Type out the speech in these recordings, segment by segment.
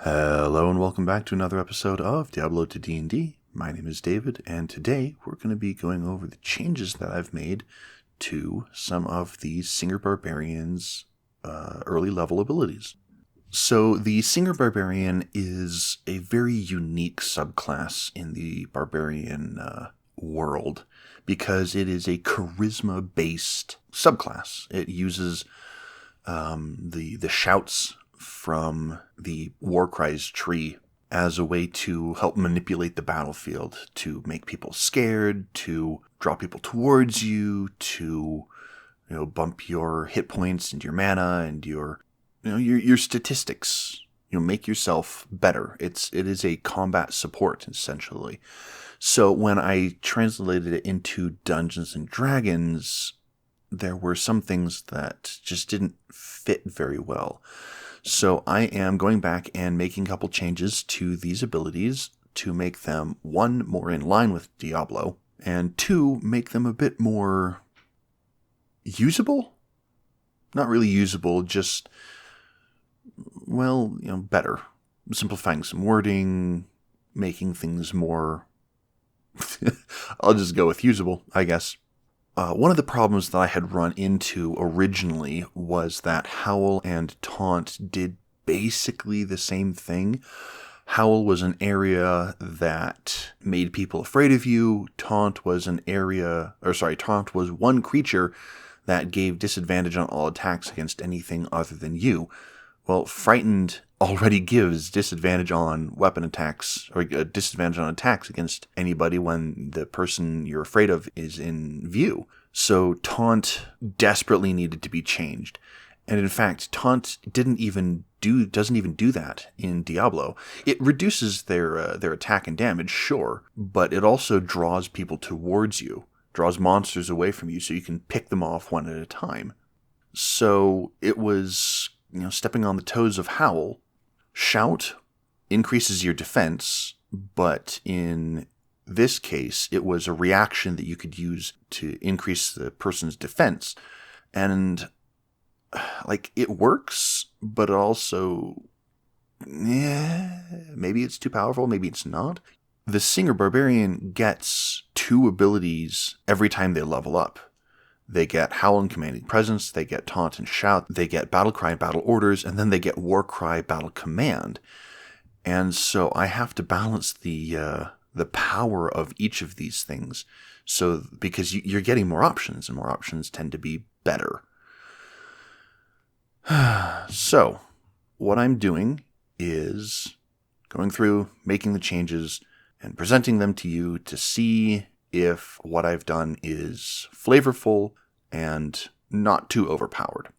Hello and welcome back to another episode of Diablo to D&D. My name is David, and today we're going to be going over the changes that I've made to some of the Singer Barbarian's early level abilities. So the Singer Barbarian is a very unique subclass in the Barbarian world because it is a charisma-based subclass. It uses the shouts from the war cries tree as a way to help manipulate the battlefield, to make people scared, to draw people towards you, to bump your hit points and your mana and your statistics. Make yourself better. It is a combat support essentially. So when I translated it into Dungeons and Dragons, there were some things that just didn't fit very well. So I am going back and making a couple changes to these abilities to make them, one, more in line with Diablo, and two, make them a bit more usable? Not really usable, just, better. Simplifying some wording, making things more... I'll just go with usable, I guess. One of the problems that I had run into originally was that Howl and Taunt did basically the same thing. Howl was an area that made people afraid of you. Taunt was Taunt was one creature that gave disadvantage on all attacks against anything other than you. Well, Frightened already gives disadvantage on weapon attacks, or disadvantage on attacks against anybody when the person you're afraid of is in view. So Taunt desperately needed to be changed. And in fact, Taunt doesn't even do that in Diablo. It reduces their attack and damage, sure, but it also draws people towards you, draws monsters away from you so you can pick them off one at a time. So it was, stepping on the toes of Howl. Shout increases your defense, but in this case, it was a reaction that you could use to increase the person's defense. And, it works, but it also... maybe it's too powerful, maybe it's not. The Singer Barbarian gets two abilities every time they level up. They get Howl and Commanding Presence, they get Taunt and Shout, they get Battle Cry and Battle Orders, and then they get War Cry, Battle Command. And so I have to balance the power of each of these things, because you're getting more options, and more options tend to be better. So, what I'm doing is going through, making the changes, and presenting them to you to see if what I've done is flavorful and not too overpowered.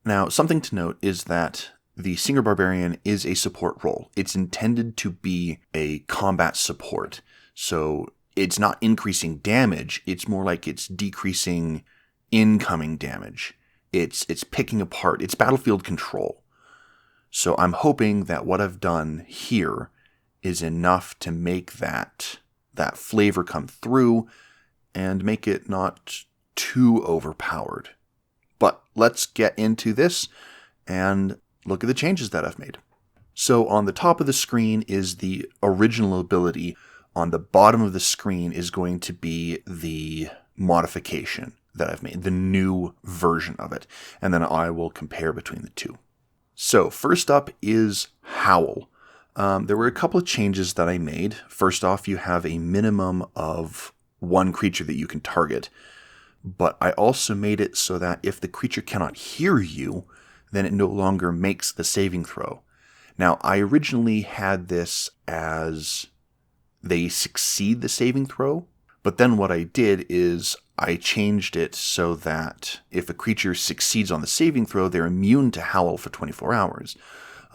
Now, something to note is that the Singer Barbarian is a support role. It's intended to be a combat support. So it's not increasing damage, it's more like it's decreasing incoming damage. It's picking apart, it's battlefield control. So I'm hoping that what I've done here is enough to make that flavor come through and make it not too overpowered. But let's get into this and look at the changes that I've made. So on the top of the screen is the original ability. On the bottom of the screen is going to be the modification that I've made, the new version of it. And then I will compare between the two. So first up is Howl. There were a couple of changes that I made. First off, you have a minimum of one creature that you can target. But I also made it so that if the creature cannot hear you, then it no longer makes the saving throw. Now, I originally had this as they succeed the saving throw, but then what I did is I changed it so that if a creature succeeds on the saving throw, they're immune to Howl for 24 hours.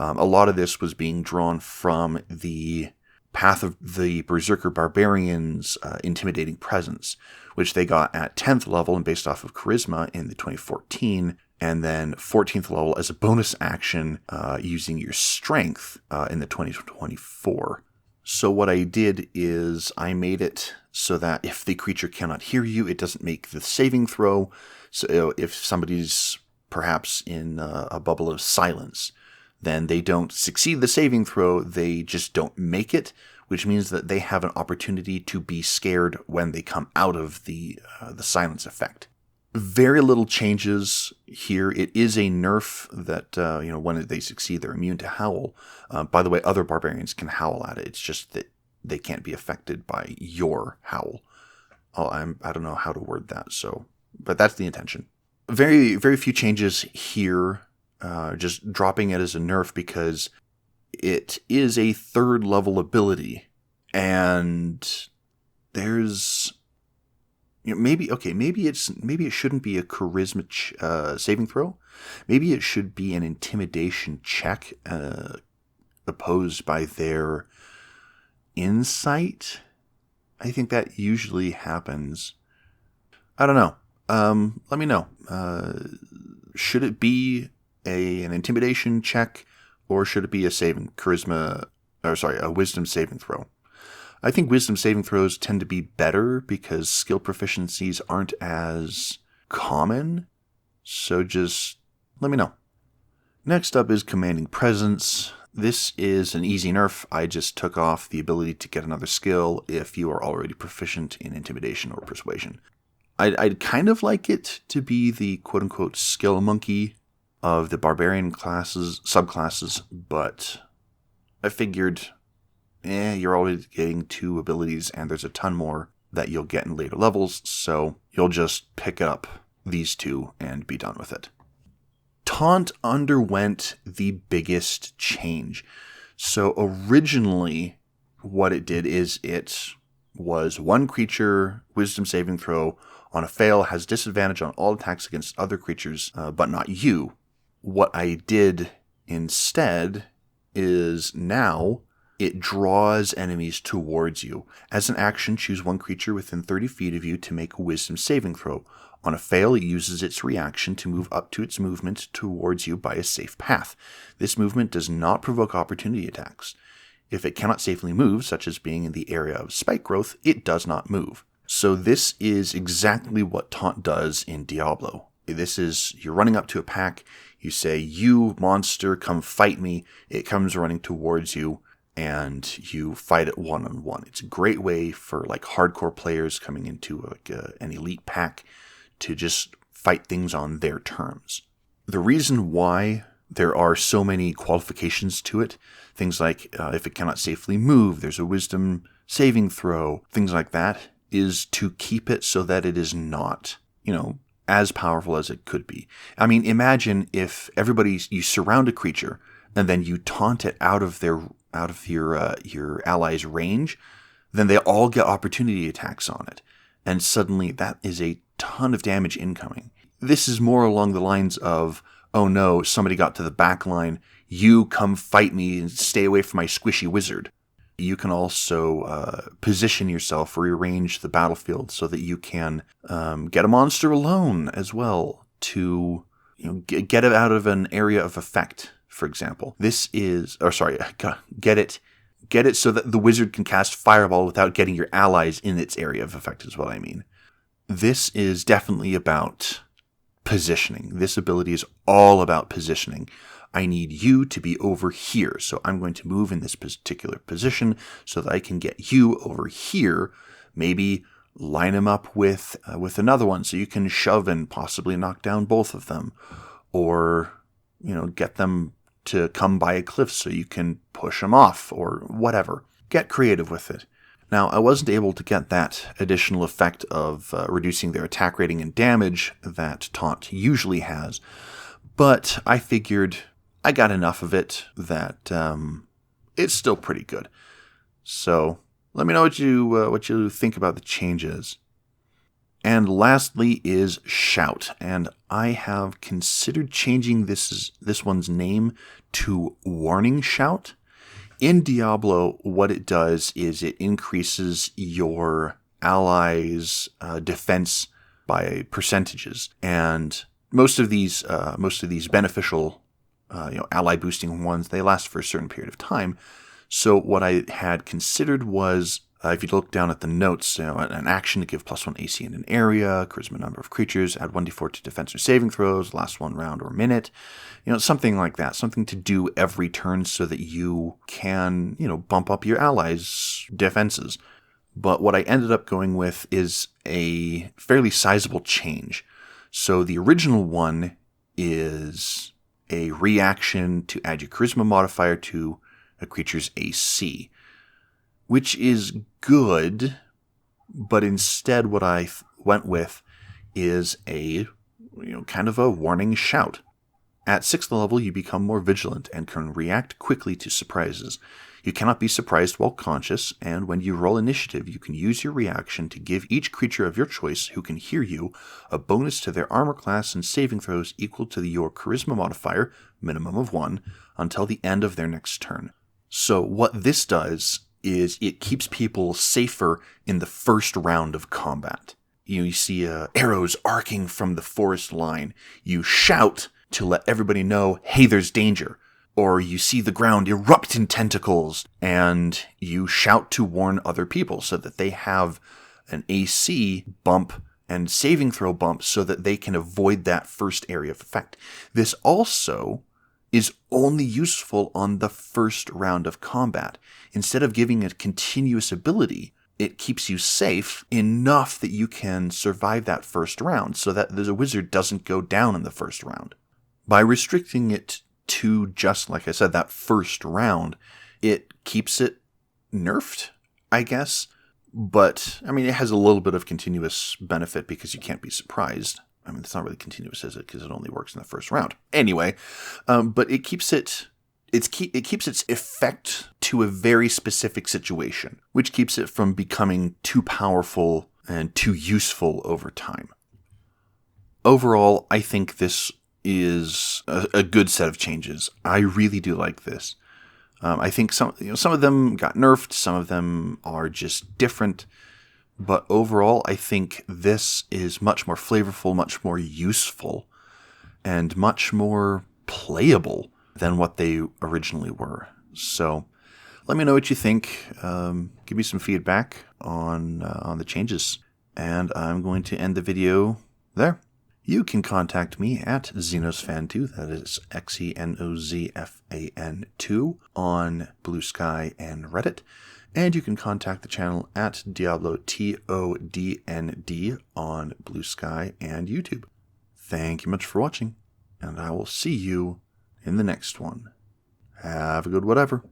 A lot of this was being drawn from the Path of the Berserker Barbarian's Intimidating Presence, which they got at 10th level and based off of Charisma in the 2014, and then 14th level as a bonus action using your Strength in the 2024. So what I did is I made it so that if the creature cannot hear you, it doesn't make the saving throw. So if somebody's perhaps in a bubble of silence, then they don't succeed the saving throw, they just don't make it, which means that they have an opportunity to be scared when they come out of the silence effect. Very little changes here. It is a nerf that, when they succeed, they're immune to Howl. By the way, other barbarians can howl at it. It's just that they can't be affected by your Howl. I don't know how to word that, but that's the intention. Very, very few changes here. Just dropping it as a nerf because it is a 3rd level ability, and there's maybe it shouldn't be a charisma saving throw. Maybe it should be an intimidation check opposed by their insight. I think that usually happens. I don't know. Let me know. Should it be an intimidation check, or should it be a wisdom saving throw? I think wisdom saving throws tend to be better because skill proficiencies aren't as common. So just let me know. Next up is Commanding Presence. This is an easy nerf. I just took off the ability to get another skill if you are already proficient in Intimidation or Persuasion. I'd kind of like it to be the quote-unquote skill monkey of the barbarian subclasses, but I figured, you're already getting 2 abilities and there's a ton more that you'll get in later levels, so you'll just pick up these 2 and be done with it. Taunt underwent the biggest change. So originally, what it did is it was 1 creature, wisdom saving throw. On a fail, has disadvantage on all attacks against other creatures, but not you. What I did instead is now it draws enemies towards you. As an action, choose 1 creature within 30 feet of you to make a wisdom saving throw. On a fail, it uses its reaction to move up to its movement towards you by a safe path. This movement does not provoke opportunity attacks. If it cannot safely move, such as being in the area of spike growth, it does not move. So this is exactly what Taunt does in Diablo. This is, you're running up to a pack, you say, "You monster, come fight me." It comes running towards you, and you fight it one-on-one. It's a great way for hardcore players coming into an elite pack to just fight things on their terms. The reason why there are so many qualifications to it, things like if it cannot safely move, there's a wisdom saving throw, things like that, is to keep it so that it is not, as powerful as it could be. I mean, imagine if you surround a creature and then you taunt it out of your ally's range, then they all get opportunity attacks on it. And suddenly that is a ton of damage incoming. This is more along the lines of, "Oh no, somebody got to the back line. You come fight me and stay away from my squishy wizard." You can also position yourself, rearrange the battlefield so that you can get a monster alone as well to get it out of an area of effect, for example. Get it so that the wizard can cast Fireball without getting your allies in its area of effect is what I mean. This is definitely about positioning. This ability is all about positioning. I need you to be over here, so I'm going to move in this particular position so that I can get you over here. Maybe line them up with another one so you can shove and possibly knock down both of them, or get them to come by a cliff so you can push them off, or whatever. Get creative with it. Now, I wasn't able to get that additional effect of reducing their attack rating and damage that Taunt usually has, but I figured I got enough of it that it's still pretty good. So let me know what you think about the changes. And lastly is Shout, and I have considered changing this one's name to Warning Shout. In Diablo, what it does is it increases your allies' defense by percentages, and most of these beneficial, ally boosting ones, they last for a certain period of time. So what I had considered was If you look down at the notes, an action to give +1 AC in an area, charisma number of creatures, add 1d4 to defense or saving throws, last one round or minute, something like that. Something to do every turn so that you can, bump up your allies' defenses. But what I ended up going with is a fairly sizable change. So the original one is a reaction to add your charisma modifier to a creature's AC, which is good, but instead what I went with is a, kind of a warning shout. At 6th level, you become more vigilant and can react quickly to surprises. You cannot be surprised while conscious, and when you roll initiative, you can use your reaction to give each creature of your choice who can hear you a bonus to their armor class and saving throws equal to your charisma modifier, minimum of 1, until the end of their next turn. So what this does is it keeps people safer in the first round of combat. You see arrows arcing from the forest line. You shout to let everybody know, hey, there's danger. Or you see the ground erupt in tentacles, and you shout to warn other people so that they have an AC bump and saving throw bump so that they can avoid that first area of effect. This also is only useful on the first round of combat. Instead of giving a continuous ability, it keeps you safe enough that you can survive that first round so that the wizard doesn't go down in the first round. By restricting it to just, like I said, that first round, it keeps it nerfed, I guess. But, it has a little bit of continuous benefit because you can't be surprised. It's not really continuous, is it? Because it only works in the first round. Anyway, but it keeps it keeps its effect to a very specific situation, which keeps it from becoming too powerful and too useful over time. Overall, I think this is a good set of changes. I really do like this. I think some of them got nerfed, some of them are just different, but overall, I think this is much more flavorful, much more useful, and much more playable than what they originally were. So, let me know what you think. Give me some feedback on the changes, and I'm going to end the video there. You can contact me at XenosFan2, that is XENOZFAN2, on Blue Sky and Reddit. And you can contact the channel at Diablo TODND on Blue Sky and YouTube. Thank you much for watching, and I will see you in the next one. Have a good whatever.